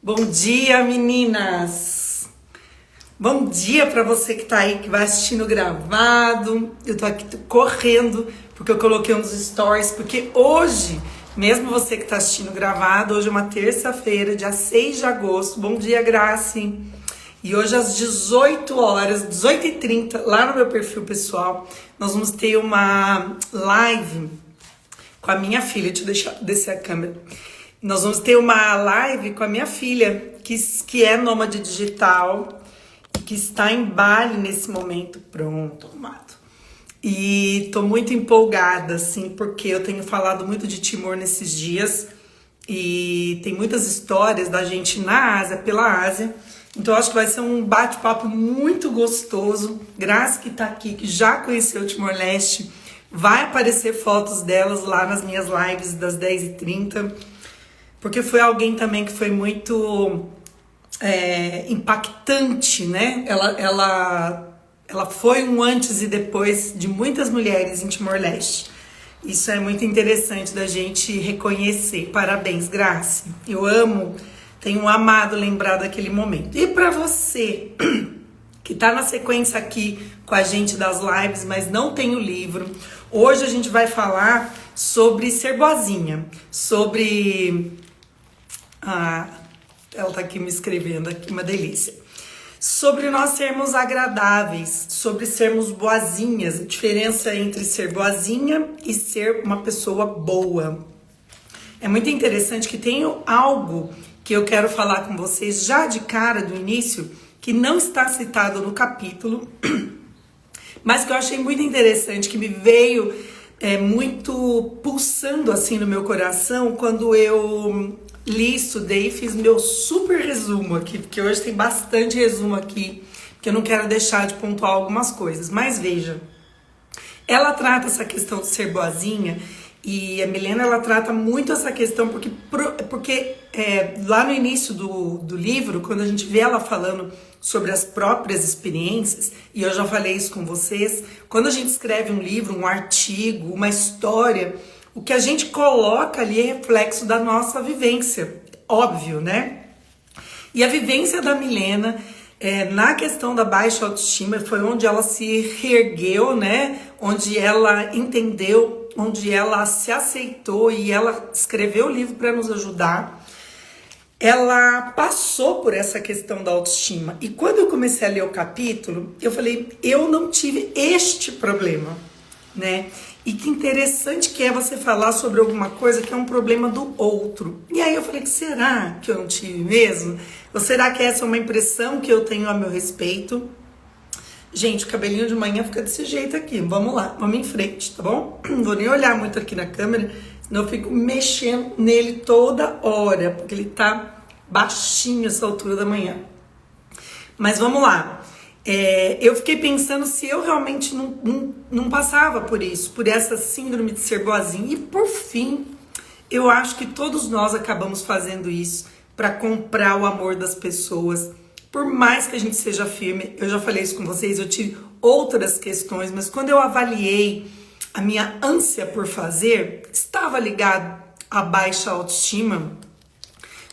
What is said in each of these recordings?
Bom dia, meninas! Bom dia para você que tá aí, que vai assistindo gravado. Eu tô aqui correndo porque eu coloquei uns stories, porque hoje, mesmo você que tá assistindo gravado, hoje é uma terça-feira, dia 6 de agosto. Bom dia, Grace! E hoje às 18 horas, 18h30, lá no meu perfil pessoal, nós vamos ter uma live com a minha filha. Deixa eu descer a câmera. Nós vamos ter uma live com a minha filha, que é nômade digital, que está em Bali nesse momento. Pronto, arrumado. E tô muito empolgada, assim, porque eu tenho falado muito de Timor nesses dias e tem muitas histórias da gente na Ásia, pela Ásia. Então eu acho que vai ser um bate-papo muito gostoso. Graça que tá aqui, que já conheceu o Timor-Leste, vai aparecer fotos delas lá nas minhas lives das 10h30. Porque foi alguém também que foi muito impactante, né? Ela foi um antes e depois de muitas mulheres em Timor-Leste. Isso é muito interessante da gente reconhecer. Parabéns, Grace. Eu amo, tenho amado lembrar daquele momento. E para você que tá na sequência aqui com a gente das lives, mas não tem o livro, hoje a gente vai falar sobre ser boazinha, sobre... ela tá aqui me escrevendo, aqui, uma delícia. Sobre nós sermos agradáveis, sobre sermos boazinhas, a diferença entre ser boazinha e ser uma pessoa boa. É muito interessante que tem algo que eu quero falar com vocês já de cara, do início, que não está citado no capítulo, mas que eu achei muito interessante, que me veio muito pulsando assim no meu coração quando eu li, estudei e fiz meu super resumo aqui, porque hoje tem bastante resumo aqui, porque eu não quero deixar de pontuar algumas coisas. Mas veja, ela trata essa questão de ser boazinha, e a Milena, ela trata muito essa questão, porque lá no início do livro, quando a gente vê ela falando sobre as próprias experiências, e eu já falei isso com vocês, quando a gente escreve um livro, um artigo, uma história, o que a gente coloca ali é reflexo da nossa vivência, óbvio, né? E a vivência da Milena, na questão da baixa autoestima, foi onde ela se reergueu, né? Onde ela entendeu, onde ela se aceitou e ela escreveu o livro para nos ajudar. Ela passou por essa questão da autoestima. E quando eu comecei a ler o capítulo, eu falei, eu não tive este problema, né? E que interessante que é você falar sobre alguma coisa que é um problema do outro. E aí eu falei, será que eu não tive mesmo? Ou será que essa é uma impressão que eu tenho a meu respeito? Gente, o cabelinho de manhã fica desse jeito aqui. Vamos lá, vamos em frente, tá bom? Não vou nem olhar muito aqui na câmera, senão eu fico mexendo nele toda hora, porque ele tá baixinho essa altura da manhã. Mas vamos lá. Eu fiquei pensando se eu realmente não passava por isso, por essa síndrome de ser boazinha. E por fim, eu acho que todos nós acabamos fazendo isso para comprar o amor das pessoas. Por mais que a gente seja firme, eu já falei isso com vocês, eu tive outras questões, mas quando eu avaliei a minha ânsia por fazer, estava ligado à baixa autoestima,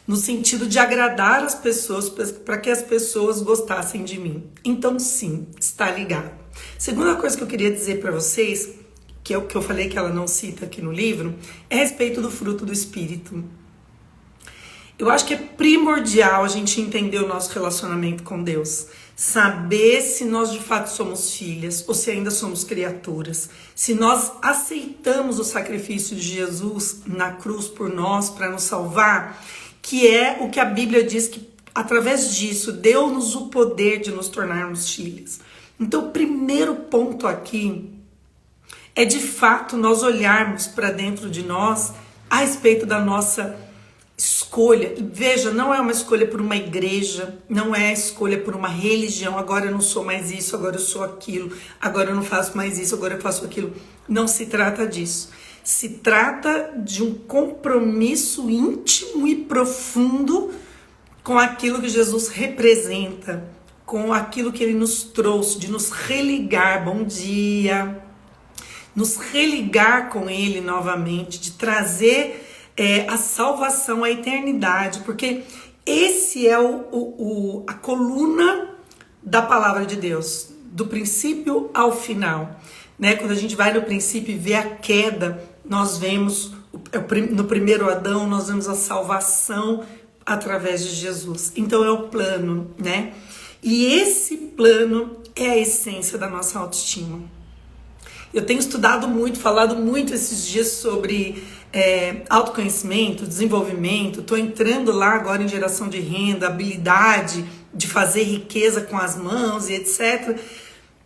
no sentido de agradar as pessoas, para que as pessoas gostassem de mim. Então, sim, está ligado. Segunda coisa que eu queria dizer para vocês, que é o que eu falei que ela não cita aqui no livro, é a respeito do fruto do Espírito. Eu acho que é primordial a gente entender o nosso relacionamento com Deus. Saber se nós de fato somos filhas ou se ainda somos criaturas. Se nós aceitamos o sacrifício de Jesus na cruz por nós, para nos salvar, que é o que a Bíblia diz que, através disso, deu-nos o poder de nos tornarmos filhas. Então, o primeiro ponto aqui é, de fato, nós olharmos para dentro de nós a respeito da nossa escolha. Veja, não é uma escolha por uma igreja, não é escolha por uma religião. Agora eu não sou mais isso, agora eu sou aquilo, agora eu não faço mais isso, agora eu faço aquilo. Não se trata disso. Se trata de um compromisso íntimo e profundo com aquilo que Jesus representa, com aquilo que ele nos trouxe, de nos religar, bom dia, nos religar com ele novamente, de trazer a salvação, a eternidade, porque Esse é a coluna da palavra de Deus, do princípio ao final, né? Quando a gente vai no princípio e vê a queda, nós vemos no primeiro Adão, nós vemos a salvação através de Jesus. Então é o plano, né? E esse plano é a essência da nossa autoestima. Eu tenho estudado muito, falado muito esses dias sobre autoconhecimento, desenvolvimento. Estou entrando lá agora em geração de renda, habilidade de fazer riqueza com as mãos e etc.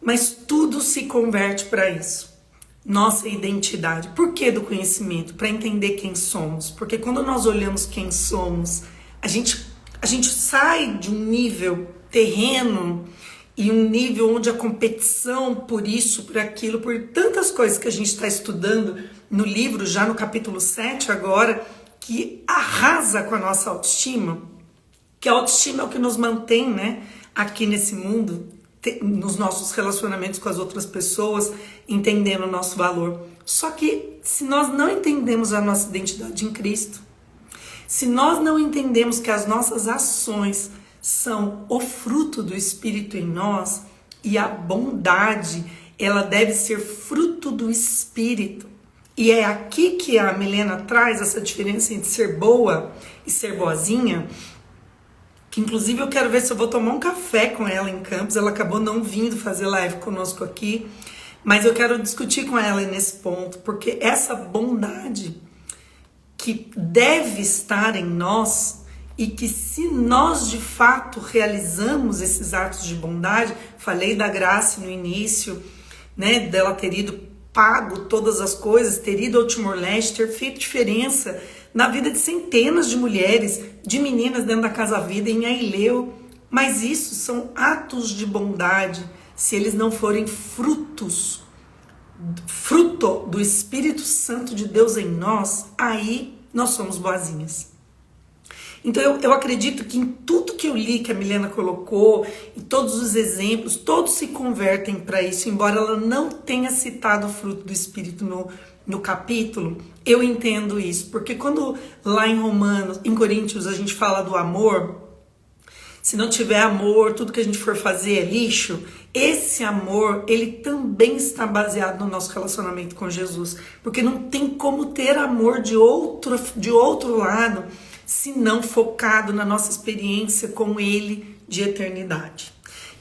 Mas tudo se converte para isso. Nossa identidade. Por que do conhecimento? Para entender quem somos. Porque quando nós olhamos quem somos, a gente sai de um nível terreno e um nível onde a competição por isso, por aquilo, por tantas coisas que a gente está estudando no livro, já no capítulo 7 agora, que arrasa com a nossa autoestima, que a autoestima é o que nos mantém, né, aqui nesse mundo, nos nossos relacionamentos com as outras pessoas, entendendo o nosso valor. Só que se nós não entendemos a nossa identidade em Cristo, se nós não entendemos que as nossas ações são o fruto do Espírito em nós, e a bondade, ela deve ser fruto do Espírito. E é aqui que a Milena traz essa diferença entre ser boa e ser boazinha, que inclusive eu quero ver se eu vou tomar um café com ela em Campos. Ela acabou não vindo fazer live conosco aqui, mas eu quero discutir com ela nesse ponto, porque essa bondade que deve estar em nós, e que se nós de fato realizamos esses atos de bondade, falei da Grace no início, né, dela ter ido pago todas as coisas, ter ido ao Timor-Leste, ter feito diferença na vida de centenas de mulheres, de meninas dentro da Casa Vida, em Aileu. Mas isso são atos de bondade, se eles não forem fruto do Espírito Santo de Deus em nós, aí nós somos boazinhas. Então eu acredito que em tudo que eu li, que a Milena colocou, em todos os exemplos, todos se convertem para isso, embora ela não tenha citado o fruto do Espírito no capítulo. Eu entendo isso, porque quando lá em Romanos, em Coríntios, a gente fala do amor, se não tiver amor, tudo que a gente for fazer é lixo. Esse amor, ele também está baseado no nosso relacionamento com Jesus, porque não tem como ter amor de outro lado, se não focado na nossa experiência com Ele de eternidade.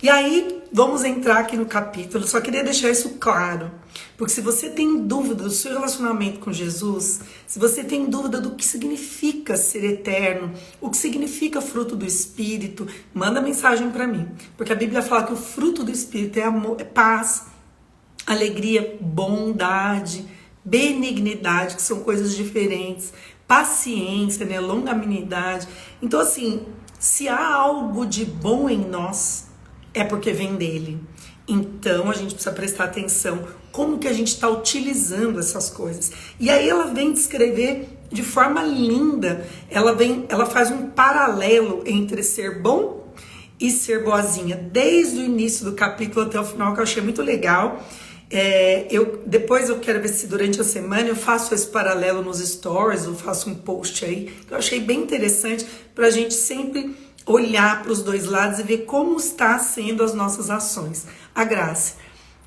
E aí, vamos entrar aqui no capítulo. Só queria deixar isso claro, porque se você tem dúvida do seu relacionamento com Jesus, se você tem dúvida do que significa ser eterno, o que significa fruto do Espírito, manda mensagem para mim, porque a Bíblia fala que o fruto do Espírito é amor, é paz, alegria, bondade, benignidade, que são coisas diferentes, paciência, né, longanimidade. Então assim, se há algo de bom em nós, é porque vem dele. Então a gente precisa prestar atenção como que a gente está utilizando essas coisas. E aí ela vem descrever de forma linda, ela faz um paralelo entre ser bom e ser boazinha, desde o início do capítulo até o final, que eu achei muito legal. Depois eu quero ver se durante a semana eu faço esse paralelo nos stories, eu faço um post aí, que eu achei bem interessante, para a gente sempre olhar para os dois lados e ver como está sendo as nossas ações. A Grace.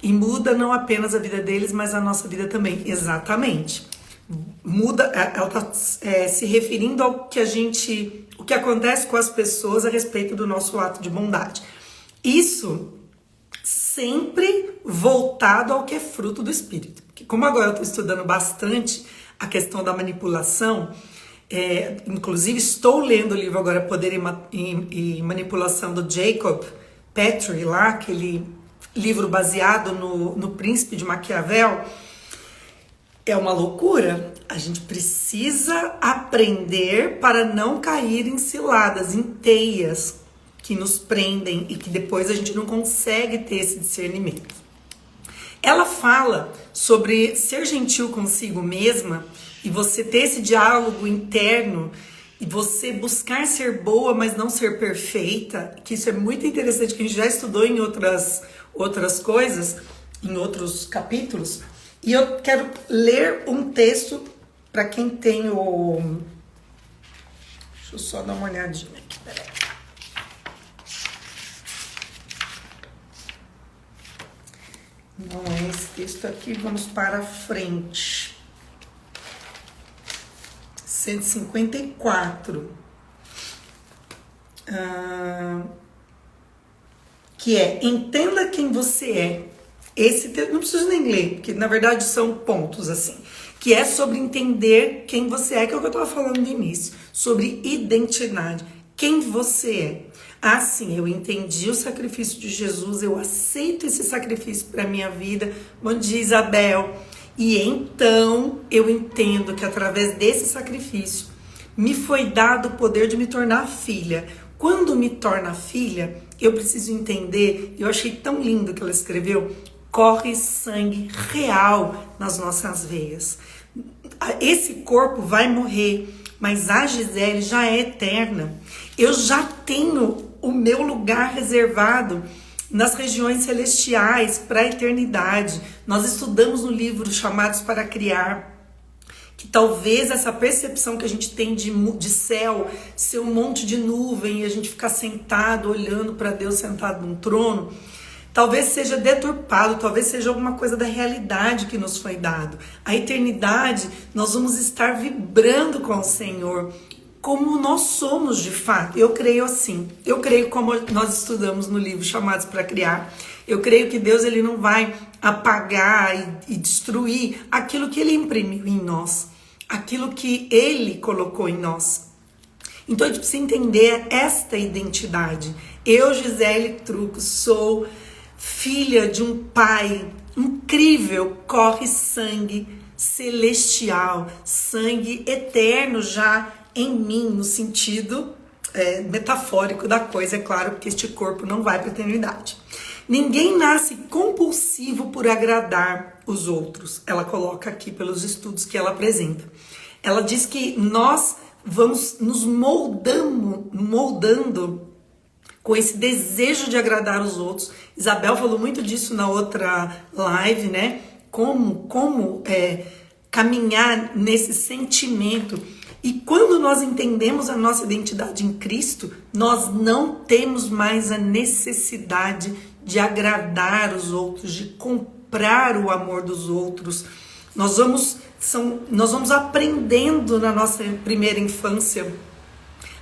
E muda não apenas a vida deles, mas a nossa vida também. Exatamente. Muda, ela está se referindo ao o que acontece com as pessoas a respeito do nosso ato de bondade. Isso sempre voltado ao que é fruto do Espírito. Porque como agora eu estou estudando bastante a questão da manipulação, inclusive estou lendo o livro agora Poder e Manipulação do Jacob Petrie, lá, aquele livro baseado no Príncipe de Maquiavel. É uma loucura. A gente precisa aprender para não cair em ciladas, em teias que nos prendem e que depois a gente não consegue ter esse discernimento. Ela fala sobre ser gentil consigo mesma e você ter esse diálogo interno e você buscar ser boa, mas não ser perfeita, que isso é muito interessante, que a gente já estudou em outras coisas, em outros capítulos. E eu quero ler um texto para quem tem Deixa Deixa eu só dar uma olhadinha aqui, peraí. Não é esse texto aqui, vamos para frente. 154. Que é, entenda quem você é. Esse texto, não preciso nem ler, porque na verdade são pontos assim. Que é sobre entender quem você é, que é o que eu estava falando no início. Sobre identidade. Quem você é. Ah, sim, eu entendi o sacrifício de Jesus, eu aceito esse sacrifício para minha vida. Bom dia, Isabel. E então eu entendo que através desse sacrifício me foi dado o poder de me tornar filha. Quando me torna filha, eu preciso entender, eu achei tão lindo que ela escreveu, corre sangue real nas nossas veias. Esse corpo vai morrer, mas a Gisele já é eterna. Eu já tenho o meu lugar reservado nas regiões celestiais para a eternidade. Nós estudamos no livro Chamados para Criar, que talvez essa percepção que a gente tem de céu ser um monte de nuvem e a gente ficar sentado olhando para Deus sentado num trono, talvez seja deturpado, talvez seja alguma coisa da realidade que nos foi dado. A eternidade, nós vamos estar vibrando com o Senhor, como nós somos de fato. Eu creio assim. Eu creio como nós estudamos no livro Chamados para Criar. Eu creio que Deus ele não vai apagar e destruir aquilo que ele imprimiu em nós, aquilo que ele colocou em nós. Então a gente precisa entender esta identidade. Eu, Gisele Truco, sou filha de um pai incrível, corre sangue celestial, sangue eterno já em mim, no sentido metafórico da coisa, é claro, porque este corpo não vai para a eternidade. Ninguém nasce compulsivo por agradar os outros. Ela coloca aqui pelos estudos que ela apresenta. Ela diz que nós vamos nos moldando com esse desejo de agradar os outros. Isabel falou muito disso na outra live, né? Como caminhar nesse sentimento. E quando nós entendemos a nossa identidade em Cristo, nós não temos mais a necessidade de agradar os outros, de comprar o amor dos outros. Nós vamos aprendendo na nossa primeira infância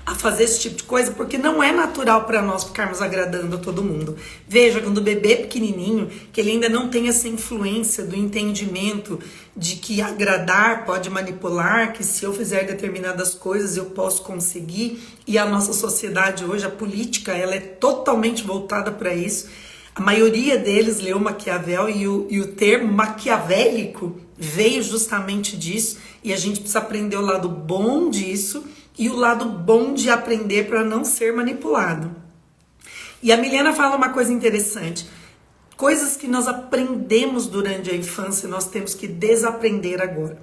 a fazer esse tipo de coisa, porque não é natural para nós ficarmos agradando a todo mundo. Veja, quando o bebê é pequenininho, que ele ainda não tem essa influência do entendimento de que agradar pode manipular, que se eu fizer determinadas coisas eu posso conseguir, e a nossa sociedade hoje, a política, ela é totalmente voltada para isso. A maioria deles leu Maquiavel e o termo maquiavélico veio justamente disso, e a gente precisa aprender o lado bom disso e o lado bom de aprender para não ser manipulado. E a Milena fala uma coisa interessante. Coisas que nós aprendemos durante a infância, nós temos que desaprender agora.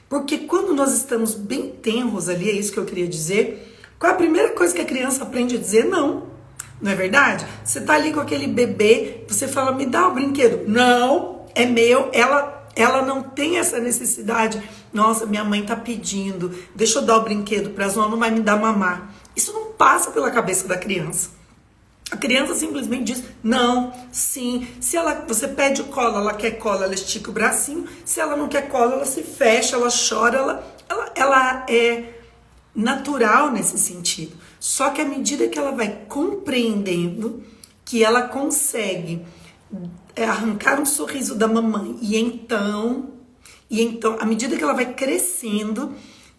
Porque quando nós estamos bem tenros ali, é isso que eu queria dizer, qual é a primeira coisa que a criança aprende a dizer? Não. Não é verdade? Você tá ali com aquele bebê, você fala, me dá o brinquedo. Não, é meu. Ela não tem essa necessidade. Nossa, minha mãe tá pedindo, deixa eu dar o brinquedo para ela, não vai me dar mamar. Isso não passa pela cabeça da criança. A criança simplesmente diz não, sim. Se você pede cola, ela quer cola, ela estica o bracinho. Se ela não quer cola, ela se fecha, ela chora, ela é natural nesse sentido. Só que à medida que ela vai compreendendo que ela consegue arrancar um sorriso da mamãe e então, à medida que ela vai crescendo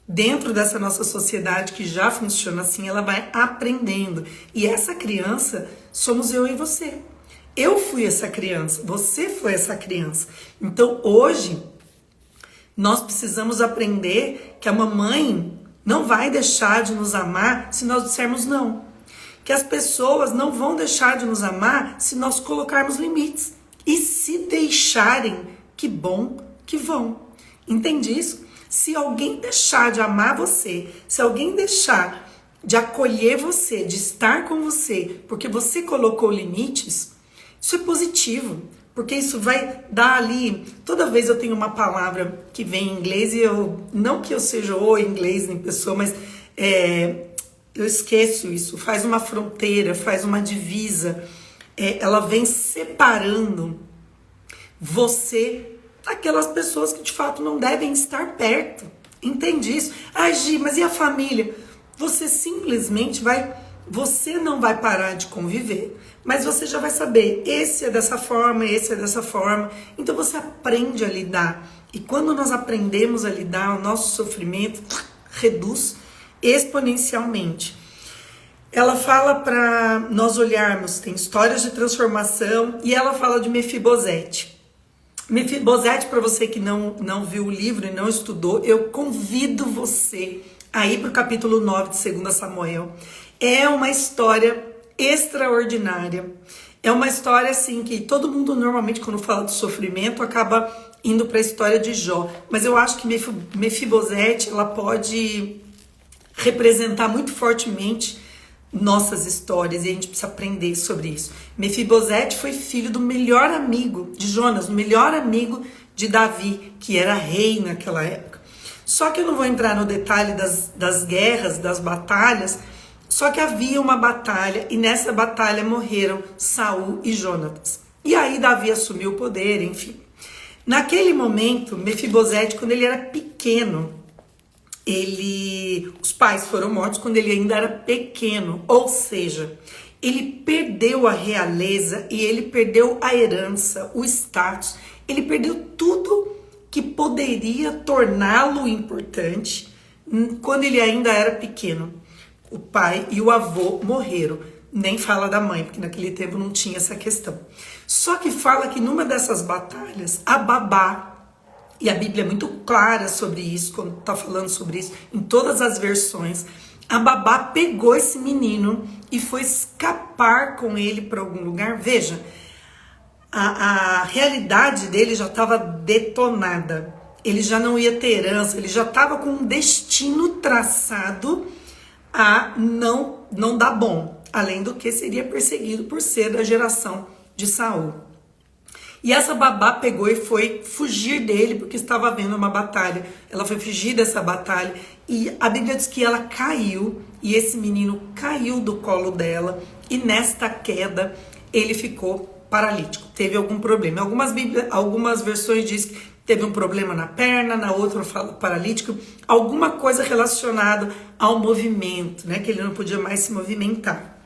dentro dessa nossa sociedade que já funciona assim, ela vai aprendendo. E essa criança somos eu e você. Eu fui essa criança, você foi essa criança. Então hoje nós precisamos aprender que a mamãe não vai deixar de nos amar se nós dissermos não. Que as pessoas não vão deixar de nos amar se nós colocarmos limites. E se deixarem, que bom que vão. Entende isso? Se alguém deixar de amar você, se alguém deixar de acolher você, de estar com você, porque você colocou limites, isso é positivo. Porque isso vai dar ali... Toda vez eu tenho uma palavra que vem em inglês e não que eu seja o inglês nem pessoa, mas eu esqueço isso, faz uma fronteira, faz uma divisa, ela vem separando você daquelas pessoas que de fato não devem estar perto. Entende isso? Ai, Gi, mas e a família? Você simplesmente você não vai parar de conviver, mas você já vai saber, esse é dessa forma, esse é dessa forma. Então você aprende a lidar. E quando nós aprendemos a lidar, o nosso sofrimento reduz exponencialmente. Ela fala para nós olharmos, tem histórias de transformação, e ela fala de Mefibosete. Mefibosete, para você que não viu o livro e não estudou, eu convido você a ir para o capítulo 9 de 2 Samuel. É uma história extraordinária. É uma história assim que todo mundo normalmente quando fala de sofrimento acaba indo para a história de Jó. Mas eu acho que Mefibosete ela pode representar muito fortemente nossas histórias e a gente precisa aprender sobre isso. Mefibosete foi filho do melhor amigo de Jonas, o melhor amigo de Davi, que era rei naquela época. Só que eu não vou entrar no detalhe das guerras, das batalhas, só que havia uma batalha e nessa batalha morreram Saul e Jonatas. E aí Davi assumiu o poder, enfim. Naquele momento, Mefibosete, quando ele era pequeno, os pais foram mortos quando ele ainda era pequeno, ou seja, ele perdeu a realeza e ele perdeu a herança, o status, ele perdeu tudo que poderia torná-lo importante quando ele ainda era pequeno. O pai e o avô morreram, nem fala da mãe, porque naquele tempo não tinha essa questão. Só que fala que numa dessas batalhas, a babá, e a Bíblia é muito clara sobre isso, quando está falando sobre isso, em todas as versões. A babá pegou esse menino e foi escapar com ele para algum lugar. Veja, a realidade dele já estava detonada. Ele já não ia ter herança, ele já estava com um destino traçado a não dar bom. Além do que seria perseguido por ser da geração de Saul. E essa babá pegou e foi fugir dele porque estava havendo uma batalha. Ela foi fugir dessa batalha e a Bíblia diz que ela caiu e esse menino caiu do colo dela e nesta queda ele ficou paralítico. Teve algum problema. Algumas versões diz que teve um problema na perna, na outra fala paralítico, alguma coisa relacionada ao movimento, né? Que ele não podia mais se movimentar.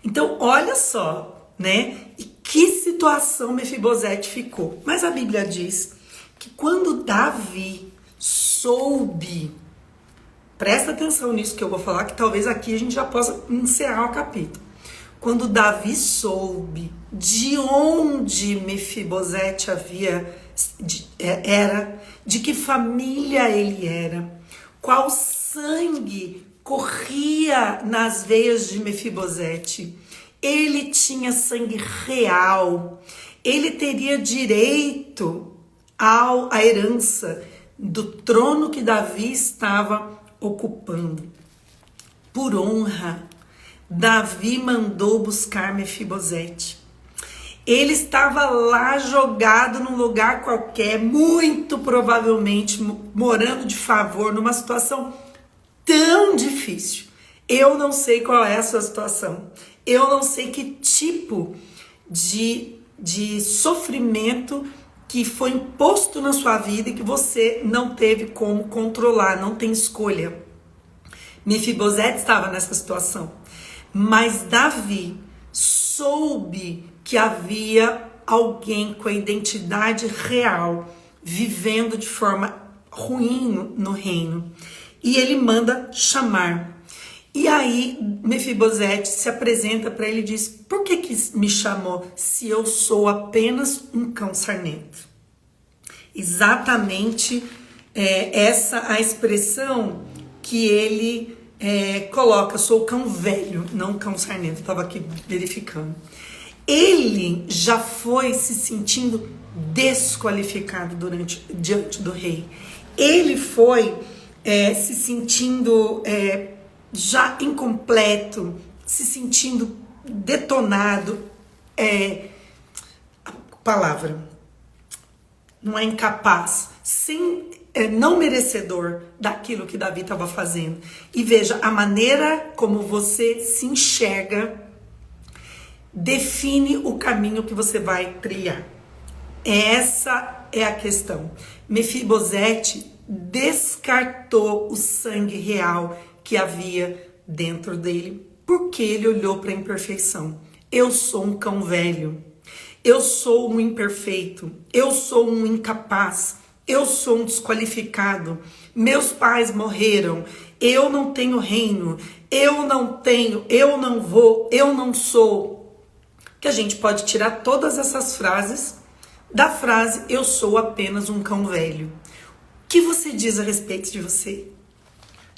Então, olha só, né? E que situação Mefibosete ficou. Mas a Bíblia diz que quando Davi soube, presta atenção nisso que eu vou falar, que talvez aqui a gente já possa encerrar o capítulo. Quando Davi soube de onde Mefibosete era, de que família ele era, qual sangue corria nas veias de Mefibosete, ele tinha sangue real, ele teria direito à herança do trono que Davi estava ocupando. Por honra, Davi mandou buscar Mefibosete. Ele estava lá jogado num lugar qualquer, muito provavelmente morando de favor, numa situação tão difícil. Eu não sei qual é a sua situação. Eu não sei que tipo de sofrimento que foi imposto na sua vida e que você não teve como controlar, não tem escolha. Mefibosete estava nessa situação. Mas Davi soube que havia alguém com a identidade real vivendo de forma ruim no reino. E ele manda chamar. E aí Mefibosete se apresenta para ele e diz: por que me chamou se eu sou apenas um cão sarnento? Exatamente essa a expressão que ele coloca: sou cão velho, não cão sarnento. Estava aqui verificando. Ele já foi se sentindo desqualificado diante do rei. Ele foi se sentindo já incompleto, se sentindo detonado. A palavra não é incapaz, sem não merecedor daquilo que Davi estava fazendo. E veja, a maneira como você se enxerga define o caminho que você vai trilhar. Essa é a questão. Mefibosete descartou o sangue real que havia dentro dele, porque ele olhou para a imperfeição. Eu sou um cão velho, eu sou um imperfeito, eu sou um incapaz, eu sou um desqualificado, meus pais morreram, eu não tenho reino, eu não vou, eu não sou. Que a gente pode tirar todas essas frases da frase eu sou apenas um cão velho. O que você diz a respeito de você?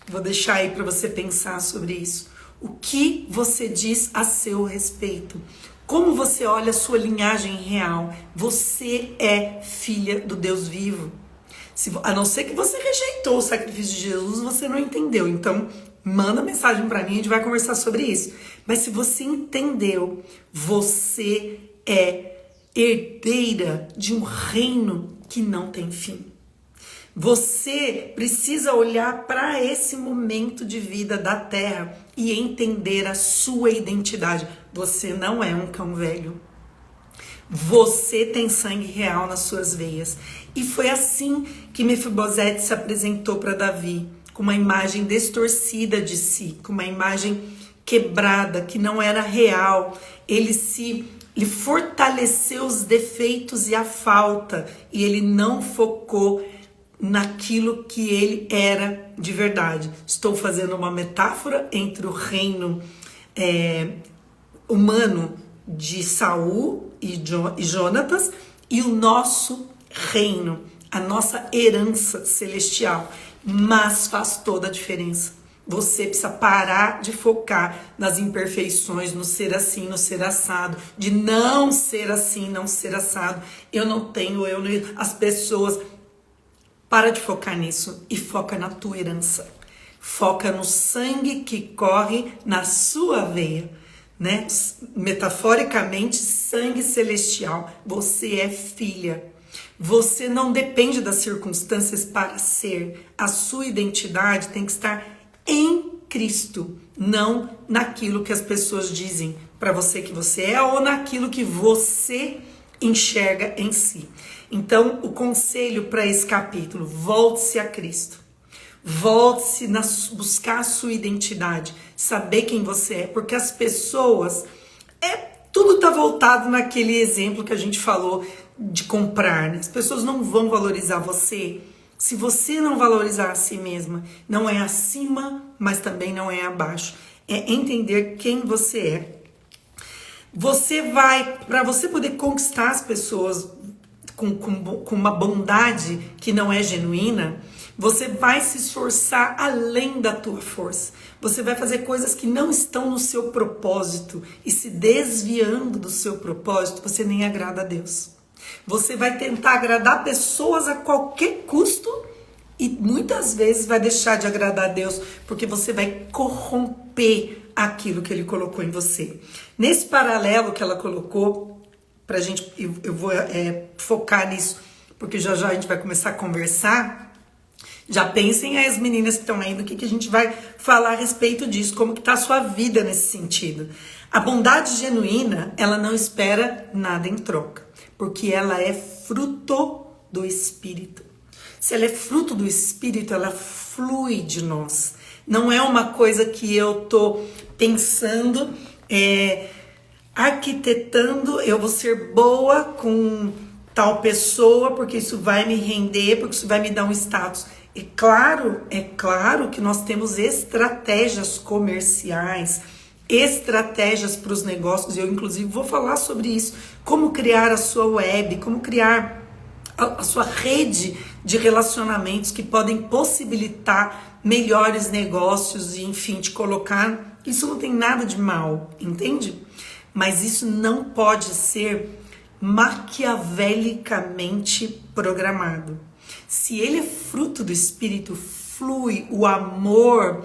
Vou deixar aí para você pensar sobre isso. O que você diz a seu respeito? Como você olha a sua linhagem real? Você é filha do Deus vivo. A não ser que você rejeitou o sacrifício de Jesus, você não entendeu. Então, manda mensagem para mim, a gente vai conversar sobre isso. Mas se você entendeu, você é herdeira de um reino que não tem fim. Você precisa olhar para esse momento de vida da terra e entender a sua identidade. Você não é um cão velho. Você tem sangue real nas suas veias. E foi assim que Mefibosete se apresentou para Davi, com uma imagem distorcida de si, com uma imagem quebrada, que não era real. Ele fortaleceu os defeitos e a falta, e ele não focou naquilo que ele era de verdade. Estou fazendo uma metáfora entre o reino humano de Saul e Jonatas e o nosso reino, a nossa herança celestial. Mas faz toda a diferença. Você precisa parar de focar nas imperfeições, no ser assim, no ser assado, de não ser assim, não ser assado. Eu não tenho, as pessoas. Para de focar nisso e foca na tua herança. Foca no sangue que corre na sua veia, né? Metaforicamente, sangue celestial. Você é filha. Você não depende das circunstâncias para ser. A sua identidade tem que estar em Cristo, não naquilo que as pessoas dizem para você que você é ou naquilo que você enxerga em si. Então, o conselho para esse capítulo: volte-se a Cristo. Volte-se buscar a sua identidade, saber quem você é, porque as pessoas, tudo está voltado naquele exemplo que a gente falou de comprar, né? As pessoas não vão valorizar você se você não valorizar a si mesma. Não é acima, mas também não é abaixo. É entender quem você é. Para você poder conquistar as pessoas com uma bondade que não é genuína, você vai se esforçar além da tua força. Você vai fazer coisas que não estão no seu propósito, e se desviando do seu propósito, você nem agrada a Deus. Você vai tentar agradar pessoas a qualquer custo e muitas vezes vai deixar de agradar a Deus, porque você vai corromper aquilo que Ele colocou em você. Nesse paralelo que ela colocou, pra gente, eu vou focar nisso, porque já já a gente vai começar a conversar. Já pensem aí as meninas que estão aí do que a gente vai falar a respeito disso, como que tá a sua vida nesse sentido. A bondade genuína, ela não espera nada em troca, porque ela é fruto do Espírito. Se ela é fruto do Espírito, ela flui de nós. Não é uma coisa que eu tô pensando, arquitetando, eu vou ser boa com tal pessoa, porque isso vai me render, porque isso vai me dar um status. É claro que nós temos estratégias comerciais, estratégias para os negócios, eu inclusive vou falar sobre isso, como criar a sua web, como criar a sua rede de relacionamentos que podem possibilitar melhores negócios e, enfim, te colocar. Isso não tem nada de mal, entende? Mas isso não pode ser maquiavelicamente programado. Se ele é fruto do Espírito, flui o amor.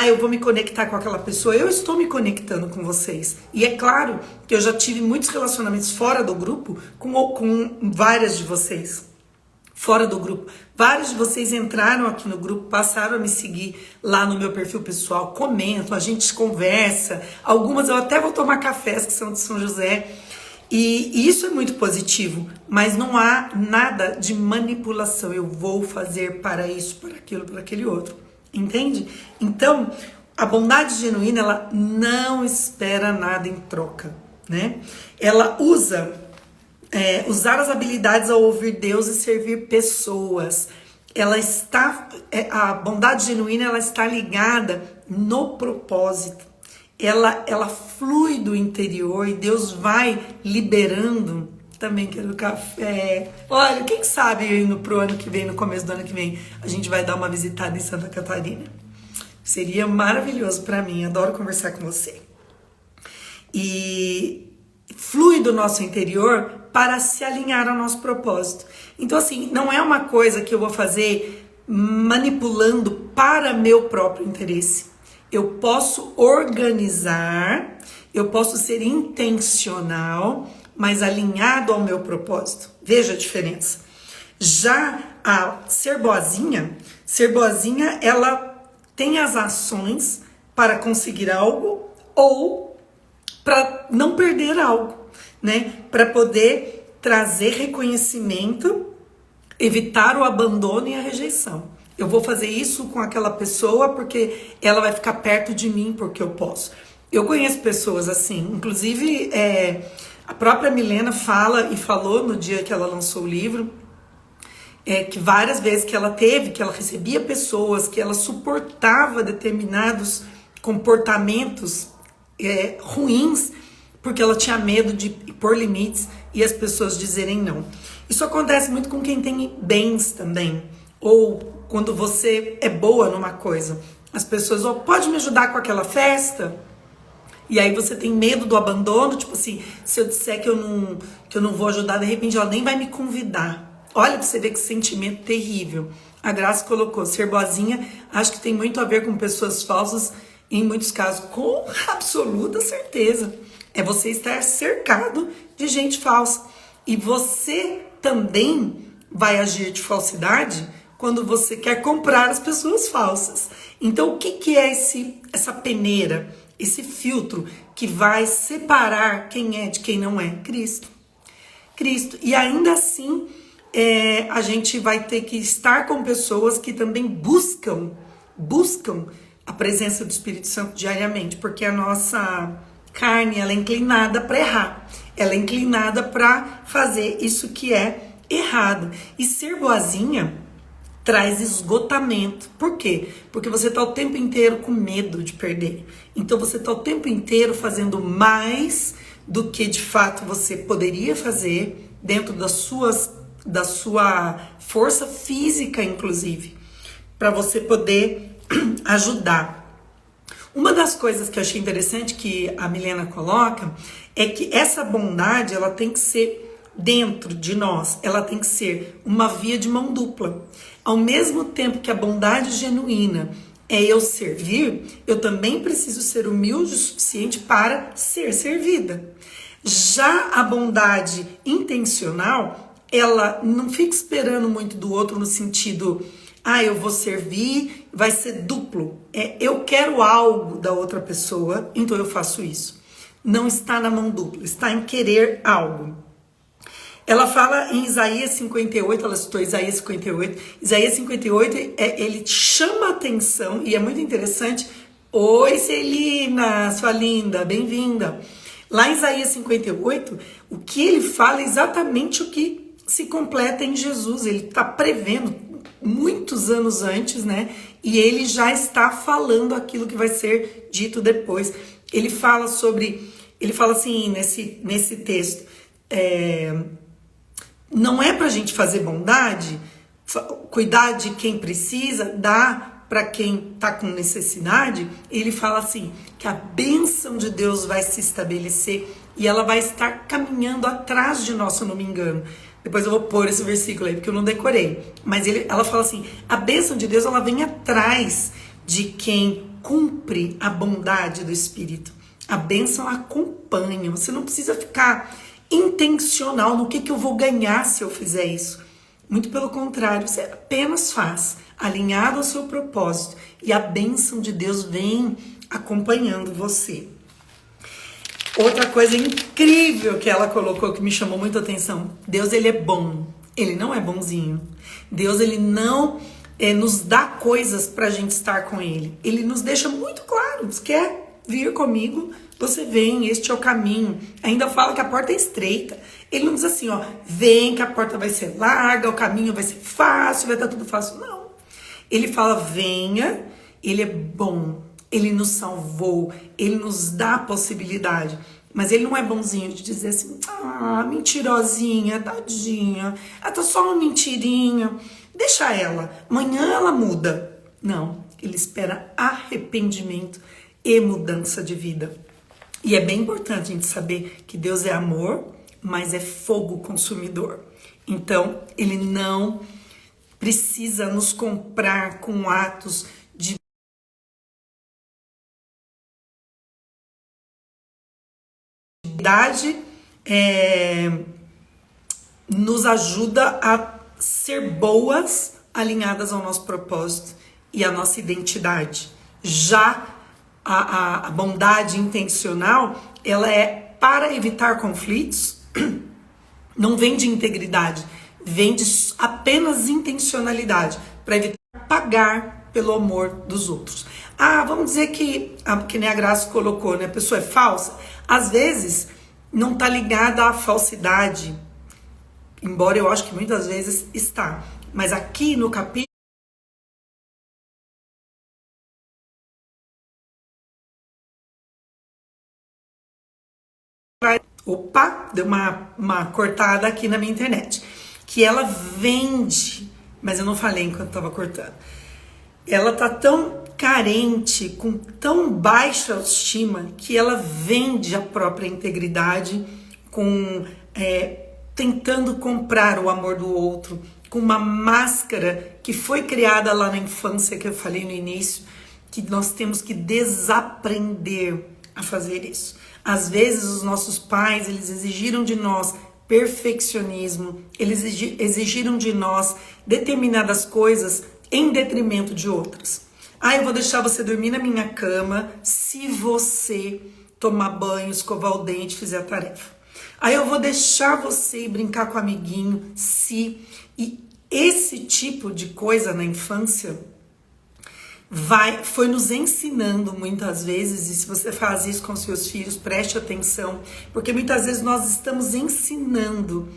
Eu vou me conectar com aquela pessoa. Eu estou me conectando com vocês. E é claro que eu já tive muitos relacionamentos fora do grupo com várias de vocês. fora do grupo. Vários de vocês entraram aqui no grupo, passaram a me seguir lá no meu perfil pessoal, comentam, a gente conversa. Algumas eu até vou tomar cafés que são de São José. E isso é muito positivo, mas não há nada de manipulação. Eu vou fazer para isso, para aquilo, para aquele outro. Entende? Então, a bondade genuína, ela não espera nada em troca, né? Ela usar as habilidades ao ouvir Deus e servir pessoas. A bondade genuína, ela está ligada no propósito. Ela flui do interior e Deus vai liberando. Também quero café. Olha, quem sabe pro ano que vem, no começo do ano que vem, a gente vai dar uma visitada em Santa Catarina. Seria maravilhoso para mim, adoro conversar com você. E flui do nosso interior para se alinhar ao nosso propósito. Então, assim, não é uma coisa que eu vou fazer manipulando para meu próprio interesse. Eu posso organizar, eu posso ser intencional, mas alinhado ao meu propósito. Veja a diferença. Já a ser boazinha, ela tem as ações para conseguir algo ou para não perder algo, né? Para poder trazer reconhecimento, evitar o abandono e a rejeição. Eu vou fazer isso com aquela pessoa porque ela vai ficar perto de mim porque eu posso. Eu conheço pessoas assim, inclusive a própria Milena falou no dia que ela lançou o livro, que várias vezes que ela recebia pessoas, que ela suportava determinados comportamentos ruins, porque ela tinha medo de pôr limites e as pessoas dizerem não. Isso acontece muito com quem tem bens também, ou quando você é boa numa coisa. As pessoas, pode me ajudar com aquela festa? E aí você tem medo do abandono, tipo assim, se eu disser que eu não vou ajudar, de repente ela nem vai me convidar. Olha pra você ver que sentimento terrível. A Graça colocou, ser boazinha, acho que tem muito a ver com pessoas falsas, em muitos casos, com absoluta certeza. É você estar cercado de gente falsa. E você também vai agir de falsidade quando você quer comprar as pessoas falsas. Então, o que é essa peneira, esse filtro que vai separar quem é de quem não é? Cristo. E ainda assim, a gente vai ter que estar com pessoas que também buscam a presença do Espírito Santo diariamente, porque a nossa carne, ela é inclinada para errar, ela é inclinada para fazer isso que é errado. E ser boazinha traz esgotamento. Por quê? Porque você está o tempo inteiro com medo de perder. Então você está o tempo inteiro fazendo mais do que de fato você poderia fazer dentro da sua força física, inclusive, para você poder ajudar. Uma das coisas que eu achei interessante que a Milena coloca é que essa bondade, ela tem que ser dentro de nós, ela tem que ser uma via de mão dupla. Ao mesmo tempo que a bondade genuína é eu servir, eu também preciso ser humilde o suficiente para ser servida. Já a bondade intencional, ela não fica esperando muito do outro no sentido, eu vou servir, vai ser duplo. Eu quero algo da outra pessoa, então eu faço isso. Não está na mão dupla, está em querer algo. Ela fala em Isaías 58, ela citou Isaías 58. Isaías 58, ele chama a atenção, e é muito interessante. Oi, Celina, sua linda, bem-vinda. Lá em Isaías 58, o que ele fala é exatamente o que se completa em Jesus. Ele está prevendo muitos anos antes, né? E ele já está falando aquilo que vai ser dito depois. Ele fala assim nesse texto, não é pra gente fazer bondade, cuidar de quem precisa, dar para quem tá com necessidade. Ele fala assim, que a bênção de Deus vai se estabelecer e ela vai estar caminhando atrás de nós, se eu não me engano. Depois eu vou pôr esse versículo aí, porque eu não decorei. Mas ela fala assim, a bênção de Deus, ela vem atrás de quem cumpre a bondade do Espírito. A bênção acompanha, você não precisa ficar intencional no que eu vou ganhar se eu fizer isso. Muito pelo contrário, você apenas faz, alinhado ao seu propósito, e a bênção de Deus vem acompanhando você. Outra coisa incrível que ela colocou que me chamou muito a atenção: Deus, ele é bom, ele não é bonzinho. Deus, ele não nos dá coisas pra gente estar com ele. Ele nos deixa muito claro: se quer vir comigo, você vem, este é o caminho. Ainda fala que a porta é estreita. Ele não diz assim, ó, vem que a porta vai ser larga, o caminho vai ser fácil, vai estar tudo fácil. Não. Ele fala, venha, ele é bom, ele nos salvou, ele nos dá a possibilidade. Mas ele não é bonzinho de dizer assim, ah, mentirosinha, tadinha, ela tá só uma mentirinha, deixa ela, amanhã ela muda. Não, ele espera arrependimento e mudança de vida. E é bem importante a gente saber que Deus é amor, mas é fogo consumidor. Então, ele não precisa nos comprar com atos de verdade, nos ajuda a ser boas, alinhadas ao nosso propósito e à nossa identidade. Já a bondade intencional, ela é para evitar conflitos, não vem de integridade, vem de apenas intencionalidade, para evitar pagar pelo amor dos outros. Ah, vamos dizer que nem a Graça colocou, né? A pessoa é falsa. Às vezes, não está ligada à falsidade, embora eu acho que muitas vezes está. Mas aqui no capítulo, opa, deu uma cortada aqui na minha internet, que ela vende, mas eu não falei enquanto estava cortando. Ela tá tão carente, com tão baixa autoestima, que ela vende a própria integridade tentando comprar o amor do outro, com uma máscara que foi criada lá na infância, que eu falei no início, que nós temos que desaprender a fazer isso. Às vezes os nossos pais, eles exigiram de nós perfeccionismo, eles exigiram de nós determinadas coisas em detrimento de outras. Ah, eu vou deixar você dormir na minha cama se você tomar banho, escovar o dente, fizer a tarefa. Ah, eu vou deixar você ir brincar com o amiguinho se... E esse tipo de coisa na infância foi nos ensinando muitas vezes, e se você faz isso com seus filhos, preste atenção, porque muitas vezes nós estamos ensinando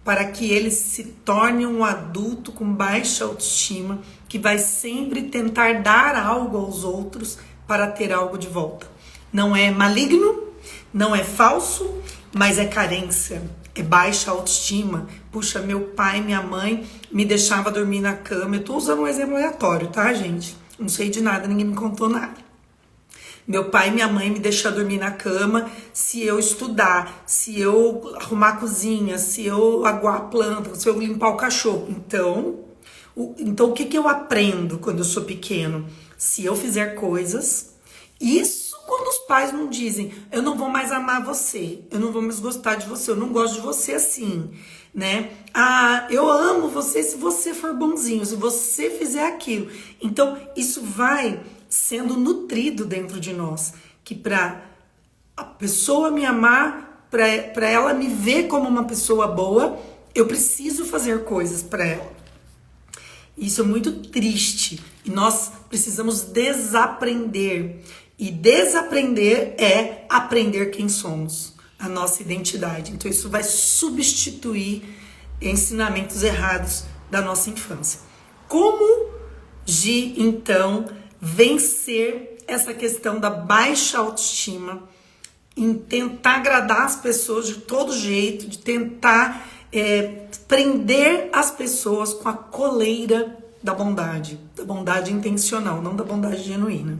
para que ele se torne um adulto com baixa autoestima, que vai sempre tentar dar algo aos outros para ter algo de volta. Não é maligno, não é falso, mas é carência, é baixa autoestima. Puxa, meu pai, minha mãe me deixava dormir na cama. Eu tô usando um exemplo aleatório, tá, gente? Não sei de nada, ninguém me contou nada. Meu pai e minha mãe me deixam dormir na cama se eu estudar, se eu arrumar a cozinha, se eu aguar a planta, se eu limpar o cachorro. Então o que eu aprendo quando eu sou pequeno? Se eu fizer coisas, isso quando os pais não dizem, eu não vou mais amar você, eu não vou mais gostar de você, eu não gosto de você assim, né? Ah, eu amo você se você for bonzinho, se você fizer aquilo. Então, isso vai sendo nutrido dentro de nós, que para a pessoa me amar, para ela me ver como uma pessoa boa, eu preciso fazer coisas para ela. Isso é muito triste e nós precisamos desaprender. E desaprender é aprender quem somos, a nossa identidade. Então isso vai substituir ensinamentos errados da nossa infância. Como, Gi, então, vencer essa questão da baixa autoestima, em tentar agradar as pessoas de todo jeito, de tentar prender as pessoas com a coleira da bondade intencional, não da bondade genuína.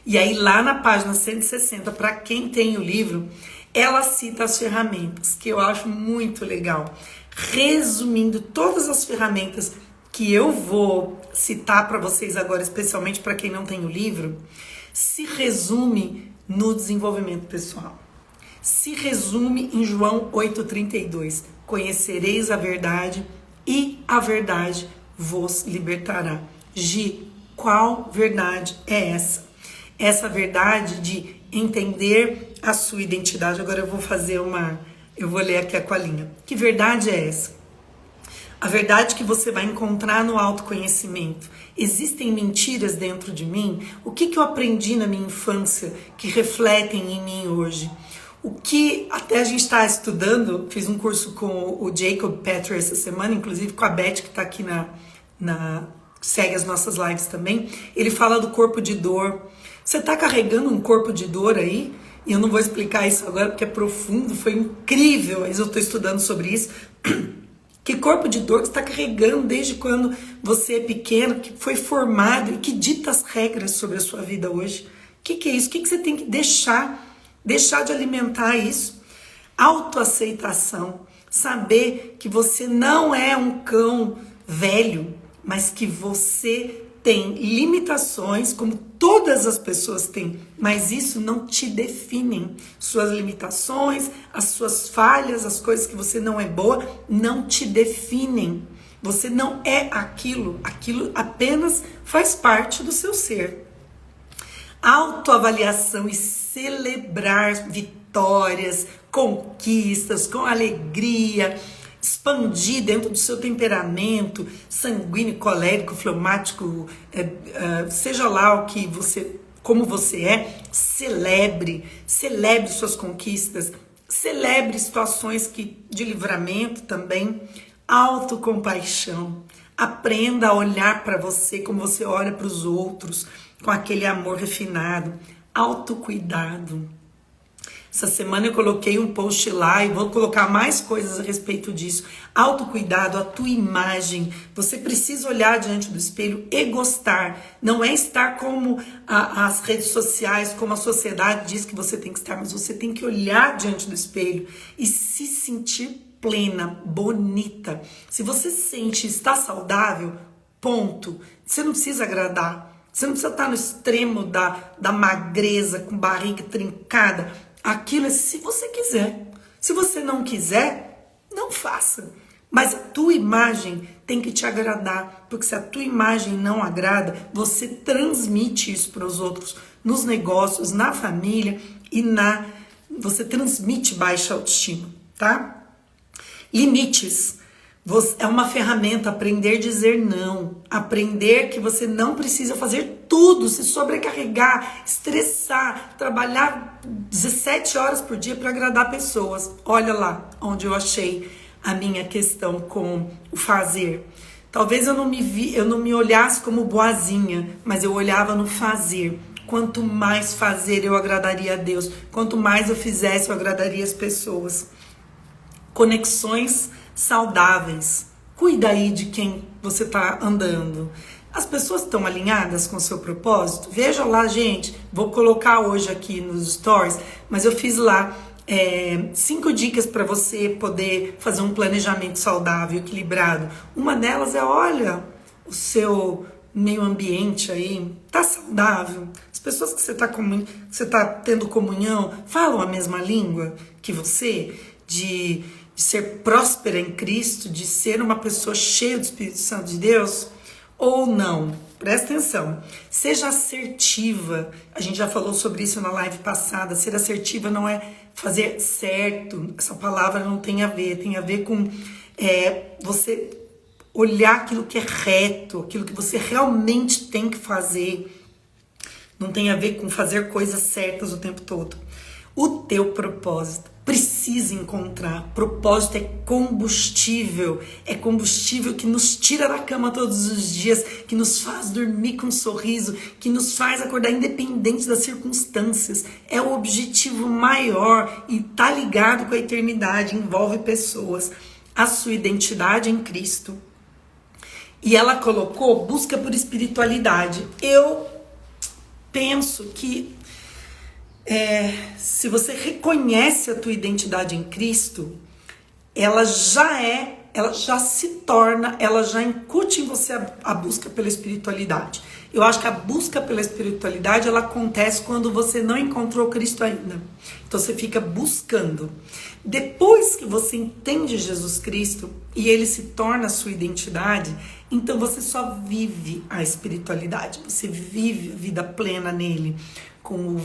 E aí lá na página 160, para quem tem o livro, ela cita as ferramentas, que eu acho muito legal. Resumindo todas as ferramentas que eu vou citar para vocês agora, especialmente para quem não tem o livro, se resume no desenvolvimento pessoal. Se resume em João 8,32. Conhecereis a verdade e a verdade vos libertará. Gi, qual verdade é essa? Essa verdade de entender a sua identidade. Agora eu vou ler aqui a colinha. Que verdade é essa? A verdade que você vai encontrar no autoconhecimento. Existem mentiras dentro de mim? O que eu aprendi na minha infância que refletem em mim hoje? O que até a gente está estudando, fiz um curso com o Jacob Petter essa semana, inclusive com a Beth, que está aqui segue as nossas lives também. Ele fala do corpo de dor. Você está carregando um corpo de dor aí? E eu não vou explicar isso agora porque é profundo, foi incrível, mas eu estou estudando sobre isso. Que corpo de dor que você está carregando desde quando você é pequeno, que foi formado e que dita as regras sobre a sua vida hoje? O que é isso? O que você tem que deixar de alimentar isso? Autoaceitação, saber que você não é um cão velho, mas que você tem limitações, como todas as pessoas têm, mas isso não te define. Suas limitações, as suas falhas, as coisas que você não é boa, não te definem. Você não é aquilo apenas faz parte do seu ser. Autoavaliação e celebrar vitórias, conquistas, com alegria, expandir dentro do seu temperamento, sanguíneo, colérico, fleumático, seja lá como você é, celebre suas conquistas, celebre situações de livramento também, autocompaixão, aprenda a olhar para você como você olha para os outros, com aquele amor refinado, autocuidado. Essa semana eu coloquei um post lá e vou colocar mais coisas a respeito disso. Autocuidado, a tua imagem. Você precisa olhar diante do espelho e gostar. Não é estar como as redes sociais, como a sociedade diz que você tem que estar, mas você tem que olhar diante do espelho e se sentir plena, bonita. Se você sente estar saudável, ponto. Você não precisa agradar. Você não precisa estar no extremo da magreza, com barriga trincada. Aquilo é se você quiser. Se você não quiser, não faça. Mas a tua imagem tem que te agradar. Porque se a tua imagem não agrada, você transmite isso para os outros. Nos negócios, na família e você transmite baixa autoestima, tá? Limites. É uma ferramenta, aprender a dizer não, aprender que você não precisa fazer tudo, se sobrecarregar, estressar, trabalhar 17 horas por dia para agradar pessoas. Olha lá onde eu achei a minha questão com o fazer. Talvez eu não me olhasse como boazinha, mas eu olhava no fazer. Quanto mais fazer eu agradaria a Deus, quanto mais eu fizesse eu agradaria as pessoas. Conexões saudáveis. Cuida aí de quem você está andando. As pessoas estão alinhadas com o seu propósito? Veja lá, gente. Vou colocar hoje aqui nos stories, mas eu fiz lá 5 dicas para você poder fazer um planejamento saudável, equilibrado. Uma delas é, olha, o seu meio ambiente aí, tá saudável? As pessoas que você tá tendo comunhão falam a mesma língua que você? De ser próspera em Cristo, de ser uma pessoa cheia do Espírito Santo de Deus, ou não? Presta atenção, seja assertiva. A gente já falou sobre isso na live passada. Ser assertiva não é fazer certo, essa palavra não tem a ver com você olhar aquilo que é reto, aquilo que você realmente tem que fazer. Não tem a ver com fazer coisas certas o tempo todo. O teu propósito precisa encontrar. Propósito é combustível que nos tira da cama todos os dias, que nos faz dormir com um sorriso, que nos faz acordar independente das circunstâncias. É o objetivo maior e tá ligado com a eternidade, envolve pessoas. A sua identidade em Cristo. E ela colocou busca por espiritualidade. Eu penso que se você reconhece a tua identidade em Cristo, ela já é ela já se torna, ela já incute em você a busca pela espiritualidade. Eu acho que a busca pela espiritualidade, ela acontece quando você não encontrou Cristo ainda. Então você fica buscando. Depois que você entende Jesus Cristo e ele se torna a sua identidade, então você só vive a espiritualidade. Você vive a vida plena nele, com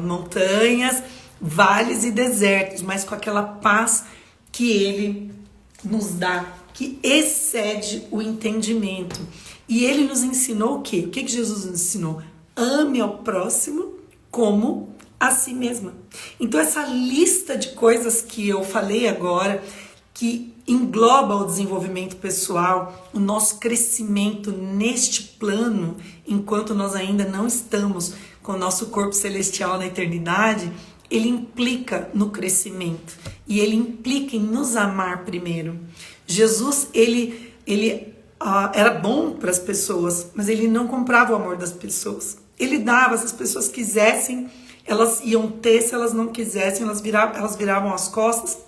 montanhas, vales e desertos, mas com aquela paz que ele nos dá, que excede o entendimento. E ele nos ensinou o quê? O que Jesus nos ensinou? Ame ao próximo como a si mesma. Então essa lista de coisas que eu falei agora, que engloba o desenvolvimento pessoal, o nosso crescimento neste plano, enquanto nós ainda não estamos com o nosso corpo celestial na eternidade, ele implica no crescimento e ele implica em nos amar primeiro. Jesus, ele era bom para as pessoas, mas ele não comprava o amor das pessoas. Ele dava, se as pessoas quisessem, elas iam ter, se elas não quisessem, elas viravam as costas.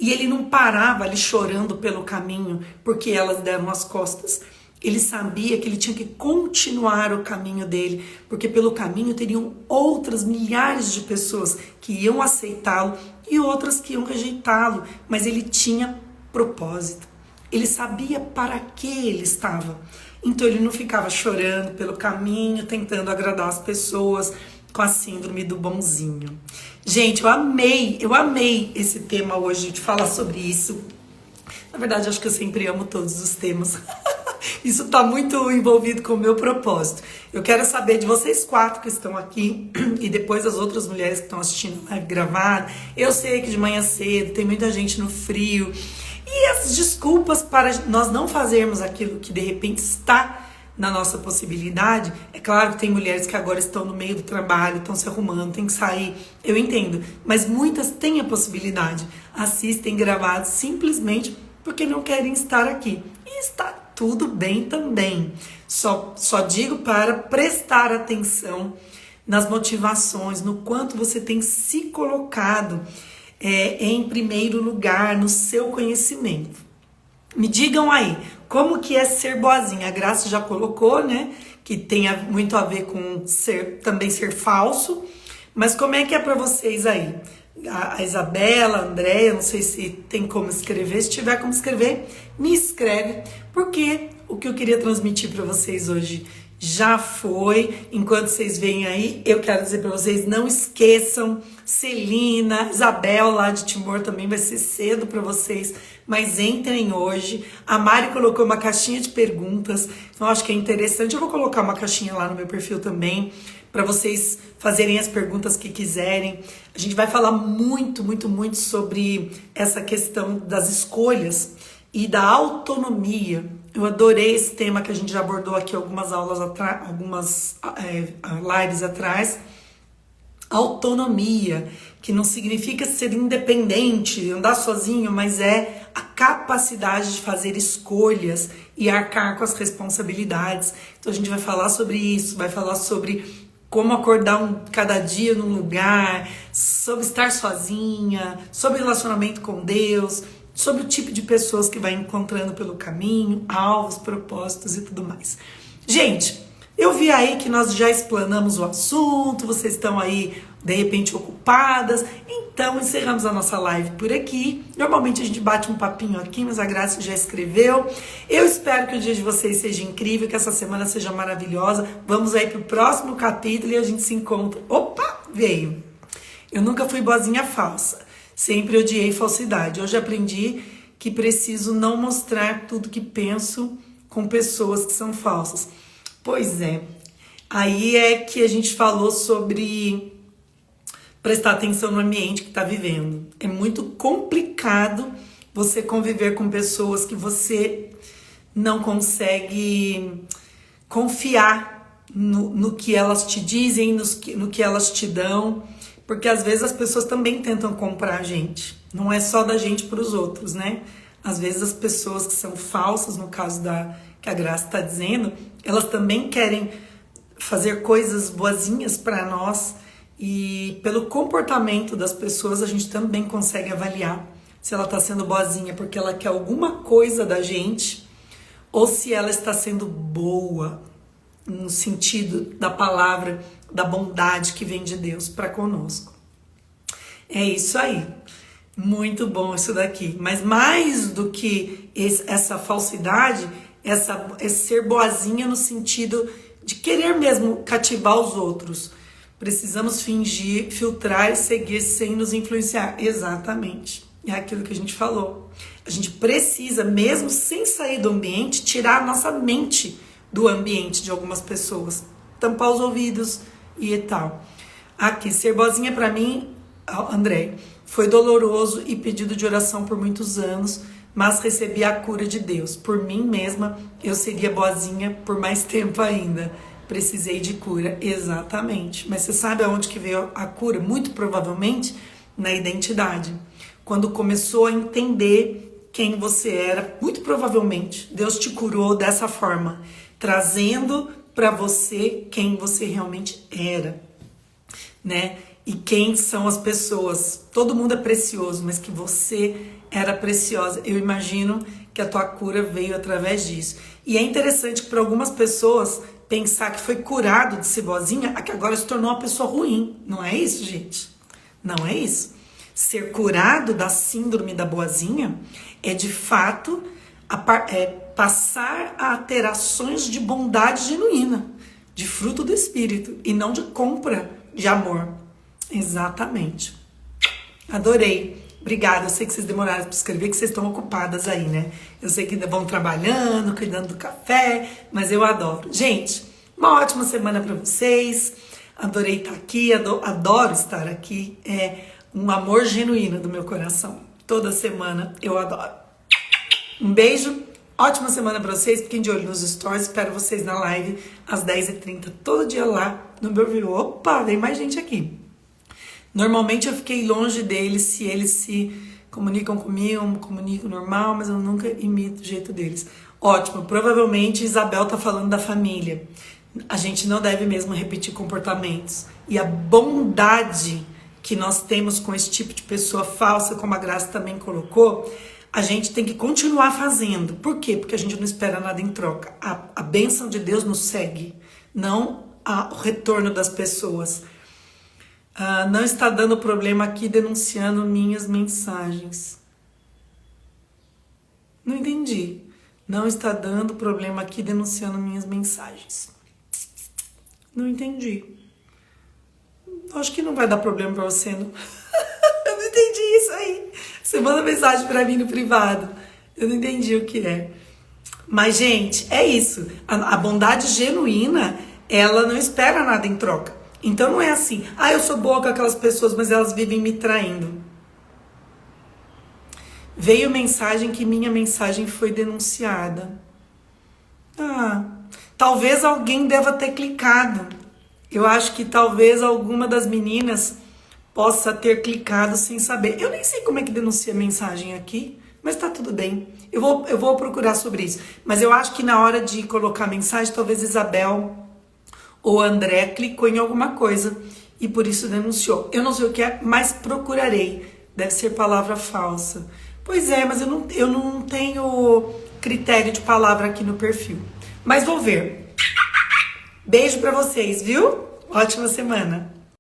E ele não parava ali chorando pelo caminho, porque elas deram as costas. Ele sabia que ele tinha que continuar o caminho dele, porque pelo caminho teriam outras milhares de pessoas que iam aceitá-lo e outras que iam rejeitá-lo, mas ele tinha propósito. Ele sabia para que ele estava. Então ele não ficava chorando pelo caminho, tentando agradar as pessoas com a síndrome do bonzinho. Gente, eu amei esse tema hoje, de falar sobre isso. Na verdade, acho que eu sempre amo todos os temas. Isso está muito envolvido com o meu propósito. Eu quero saber de vocês 4 que estão aqui e depois as outras mulheres que estão assistindo a live gravada. Eu sei que de manhã cedo tem muita gente no frio. E as desculpas para nós não fazermos aquilo que de repente está na nossa possibilidade. É claro que tem mulheres que agora estão no meio do trabalho, estão se arrumando, tem que sair. Eu entendo. Mas muitas têm a possibilidade. Assistem gravados simplesmente porque não querem estar aqui. E está tudo bem também. Só digo para prestar atenção nas motivações, no quanto você tem se colocado em primeiro lugar no seu conhecimento. Me digam aí, como que é ser boazinha? A Graça já colocou, né? Que tem muito a ver com também ser falso. Mas como é que é para vocês aí? A Isabela, a Andréia, não sei se tem como escrever. Se tiver como escrever, me escreve. Porque o que eu queria transmitir para vocês hoje já foi. Enquanto vocês vêm aí, eu quero dizer para vocês, não esqueçam, Celina, Isabel lá de Timor também vai ser cedo para vocês, mas entrem hoje. A Mari colocou uma caixinha de perguntas, então acho que é interessante. Eu vou colocar uma caixinha lá no meu perfil também, para vocês fazerem as perguntas que quiserem. A gente vai falar muito sobre essa questão das escolhas e da autonomia. Eu adorei esse tema que a gente já abordou aqui algumas aulas atrás, algumas lives atrás. Autonomia, que não significa ser independente, andar sozinho, mas é a capacidade de fazer escolhas e arcar com as responsabilidades. Então a gente vai falar sobre isso, vai falar sobre como acordar cada dia num lugar, sobre estar sozinha, sobre relacionamento com Deus, sobre o tipo de pessoas que vai encontrando pelo caminho, alvos, propósitos e tudo mais. Gente, eu vi aí que nós já explanamos o assunto, vocês estão aí, de repente, ocupadas, então encerramos a nossa live por aqui. Normalmente a gente bate um papinho aqui, mas a Graça já escreveu. Eu espero que o dia de vocês seja incrível, que essa semana seja maravilhosa. Vamos aí pro próximo capítulo e a gente se encontra. Opa, veio! Eu nunca fui boazinha falsa, sempre odiei falsidade. Hoje aprendi que preciso não mostrar tudo que penso com pessoas que são falsas. Pois é, aí é que a gente falou sobre prestar atenção no ambiente que está vivendo. É muito complicado você conviver com pessoas que você não consegue confiar no que elas te dizem, no que elas te dão, porque às vezes as pessoas também tentam comprar a gente. Não é só da gente para os outros, né? Às vezes as pessoas que são falsas, no caso que a Graça está dizendo, elas também querem fazer coisas boazinhas para nós, e pelo comportamento das pessoas a gente também consegue avaliar Se ela tá sendo boazinha porque ela quer alguma coisa da gente, ou se ela está sendo boa, no sentido da palavra, da bondade que vem de Deus para conosco. É isso aí. Muito bom isso daqui. Mas mais do que essa falsidade, é ser boazinha no sentido de querer mesmo cativar os outros. Precisamos fingir, filtrar e seguir sem nos influenciar. Exatamente. É aquilo que a gente falou. A gente precisa, mesmo sem sair do ambiente, tirar a nossa mente do ambiente de algumas pessoas. Tampar os ouvidos e tal. Aqui, ser boazinha pra mim, André, foi doloroso e pedido de oração por muitos anos, mas recebi a cura de Deus. Por mim mesma, eu seria boazinha por mais tempo ainda. Precisei de cura, exatamente. Mas você sabe aonde que veio a cura? Muito provavelmente na identidade. Quando começou a entender quem você era, muito provavelmente Deus te curou dessa forma, trazendo para você quem você realmente era, né? E quem são as pessoas. Todo mundo é precioso, mas que você era preciosa. Eu imagino que a tua cura veio através disso. E é interessante que para algumas pessoas pensar que foi curado de ser boazinha, é que agora se tornou uma pessoa ruim. Não é isso, gente? Não é isso. Ser curado da síndrome da boazinha é de fato passar a ter ações de bondade genuína, de fruto do Espírito e não de compra de amor. Exatamente. Adorei. Obrigada. Eu sei que vocês demoraram para escrever, que vocês estão ocupadas aí, né? Eu sei que ainda vão trabalhando, cuidando do café, mas eu adoro. Gente, uma ótima semana para vocês. Adorei estar aqui, adoro estar aqui. É um amor genuíno do meu coração. Toda semana eu adoro. Um beijo. Ótima semana para vocês. Fiquem de olho nos stories. Espero vocês na live às 10h30. Todo dia lá no meu vídeo. Opa, vem mais gente aqui. Normalmente eu fiquei longe deles, se eles se comunicam comigo, eu comunico normal, mas eu nunca imito o jeito deles. Ótimo, provavelmente Isabel tá falando da família. A gente não deve mesmo repetir comportamentos. E a bondade que nós temos com esse tipo de pessoa falsa, como a Graça também colocou, a gente tem que continuar fazendo. Por quê? Porque a gente não espera nada em troca. A bênção de Deus nos segue, não o retorno das pessoas. Não está dando problema aqui denunciando minhas mensagens. Não entendi. Não está dando problema aqui denunciando minhas mensagens. Não entendi. Acho que não vai dar problema pra você, não. Eu não entendi isso aí. Você manda mensagem pra mim no privado. Eu não entendi o que é. Mas, gente, é isso. A bondade genuína, ela não espera nada em troca. Então não é assim, eu sou boa com aquelas pessoas, mas elas vivem me traindo. Veio mensagem que minha mensagem foi denunciada. Talvez alguém deva ter clicado. Eu acho que talvez alguma das meninas possa ter clicado sem saber. Eu nem sei como é que denuncia mensagem aqui, mas tá tudo bem. Eu vou procurar sobre isso. Mas eu acho que na hora de colocar mensagem, talvez Isabel ou André clicou em alguma coisa e por isso denunciou. Eu não sei o que é, mas procurarei. Deve ser palavra falsa. Pois é, mas eu não tenho critério de palavra aqui no perfil. Mas vou ver. Beijo pra vocês, viu? Ótima semana.